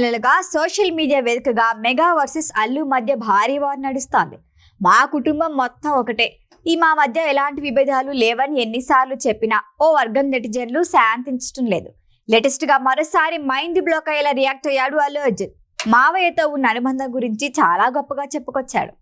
నెలలుగా social media వేదికగా mega versus Allu మధ్య భారీ వార్ నడుస్తోంది. మా కుటుంబం మొత్తం ఒకటే, మా మధ్య ఎలాంటి విభేదాలు లేవని ఎన్నిసార్లు చెప్పినా ఓ వర్గం నెటిజన్లు శాంతించడం లేదు. లేటెస్ట్ గా మరోసారి మైండ్ బ్లాక్ అయ్యేలా రియాక్ట్ అయ్యాడు అల్లు అర్జున్. మావయ్యతో ఉన్న అనుబంధం గురించి చాలా గొప్పగా చెప్పుకొచ్చాడు.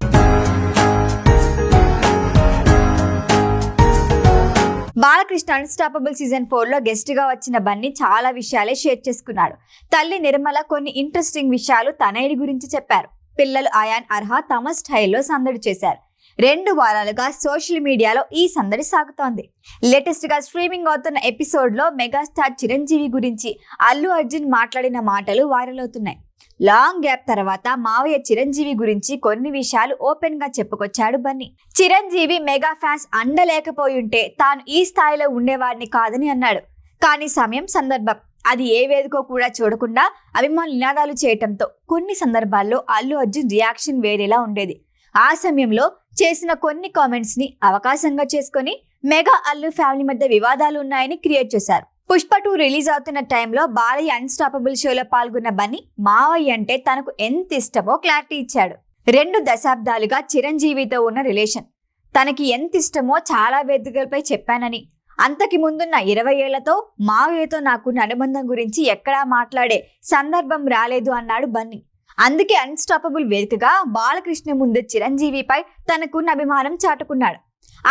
బాలకృష్ణ అన్స్టాపబుల్ సీజన్ 4లో గెస్ట్ గా వచ్చిన బన్నీ చాలా విషయాలే షేర్ చేసుకున్నాడు. తల్లి నిర్మల కొన్ని ఇంట్రెస్టింగ్ విషయాలు తనయుడి గురించి చెప్పారు. పిల్లలు అయాన్ అర్హ తమ స్టైల్లో సందడి చేశారు. 2 వారాలుగా సోషల్ మీడియాలో ఈ సందడి సాగుతోంది. లేటెస్ట్ గా స్ట్రీమింగ్ అవుతున్న ఎపిసోడ్ లో మెగాస్టార్ చిరంజీవి గురించి అల్లు అర్జున్ మాట్లాడిన మాటలు వైరల్ అవుతున్నాయి. లాంగ్ గ్యాప్ తర్వాత మావయ్య చిరంజీవి గురించి కొన్ని విషయాలు ఓపెన్ గా చెప్పుకొచ్చాడు బన్నీ. చిరంజీవి మెగా ఫ్యాన్స్ అండలేకపోయుంటే తాను ఈ స్థాయిలో ఉండేవాడిని కాదని అన్నాడు. కానీ సమయం సందర్భం అది ఏ వేదికో కూడా చూడకుండా అభిమానులు నినాదాలు చేయటంతో కొన్ని సందర్భాల్లో అల్లు అర్జున్ రియాక్షన్ వేరేలా ఉండేది. ఆ సమయంలో చేసిన కొన్ని కామెంట్స్ ని అవకాశంగా చేసుకుని మెగా అల్లు ఫ్యామిలీ మధ్య వివాదాలు ఉన్నాయని క్రియేట్ చేశారు. పుష్ప 2 రిలీజ్ అవుతున్న టైంలో బాలయ్య అన్స్టాపబుల్ షోలో పాల్గొన్న బన్నీ మావయ్య అంటే తనకు ఎంత ఇష్టమో క్లారిటీ ఇచ్చాడు. 2 దశాబ్దాలుగా చిరంజీవితో ఉన్న రిలేషన్ తనకి ఎంత ఇష్టమో చాలా వేదికలపై చెప్పానని, అంతకి ముందున్న 20 ఏళ్లతో మావయ్యతో నాకున్న అనుబంధం గురించి ఎక్కడా మాట్లాడే సందర్భం రాలేదు అన్నాడు బన్నీ. అందుకే అన్స్టాపబుల్ వేదికగా బాలకృష్ణ ముందు చిరంజీవిపై తనకున్న అభిమానం చాటుకున్నాడు.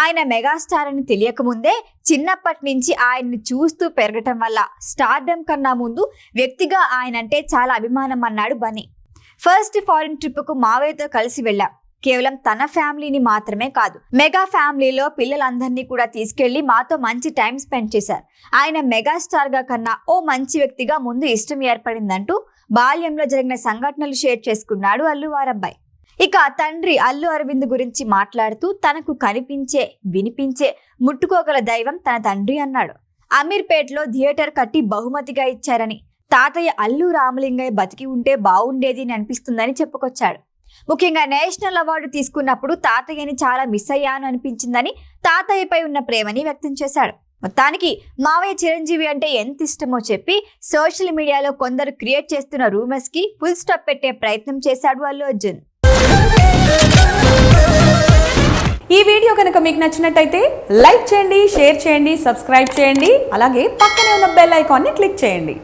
ఆయన మెగాస్టార్ అని తెలియకముందే చిన్నప్పటి నుంచి ఆయన్ని చూస్తూ పెరగటం వల్ల స్టార్డమ్ కన్నా ముందు వ్యక్తిగా ఆయన అంటే చాలా అభిమానం అన్నాడు బన్నీ. ఫస్ట్ ఫారిన్ ట్రిప్ కు మావయ్యతో కలిసి వెళ్ళాం. కేవలం తన ఫ్యామిలీని మాత్రమే కాదు, మెగా ఫ్యామిలీలో పిల్లలందరినీ కూడా తీసుకెళ్లి మాతో మంచి టైం స్పెండ్ చేశారు. ఆయన మెగాస్టార్ గా కన్నా ఓ మంచి వ్యక్తిగా ముందు ఇష్టం ఏర్పడిందంటూ బాల్యంలో జరిగిన సంఘటనలు షేర్ చేసుకున్నాడు అల్లు వారబ్బాయి. ఇక తండ్రి అల్లు అరవింద్ గురించి మాట్లాడుతూ తనకు కనిపించే వినిపించే ముట్టుకోగల దైవం తన తండ్రి అన్నాడు. అమీర్పేటలో థియేటర్ కట్టి బహుమతిగా ఇచ్చారని, తాతయ్య అల్లు రామలింగయ్య బతికి ఉంటే బాగుండేది అని అనిపిస్తుందని చెప్పుకొచ్చాడు. ముఖ్యంగా నేషనల్ అవార్డు తీసుకున్నప్పుడు తాతయ్యని చాలా మిస్ అయ్యాను అనిపించిందని, తాతయ్యపై ఉన్న ప్రేమని వ్యక్తం చేశాడు. మొత్తానికి మావయ్య చిరంజీవి అంటే ఎంత ఇష్టమో చెప్పి సోషల్ మీడియాలో కొందరు క్రియేట్ చేస్తున్న రూమర్స్ కి ఫుల్ స్టాప్ పెట్టే ప్రయత్నం చేశాడు అల్లు అర్జున్. ఈ వీడియో కనుక మీకు నచ్చినట్టయితే లైక్ చేయండి, షేర్ చేయండి, సబ్స్క్రైబ్ చేయండి. అలాగే పక్కనే ఉన్న బెల్ ఐకాన్ని క్లిక్ చేయండి.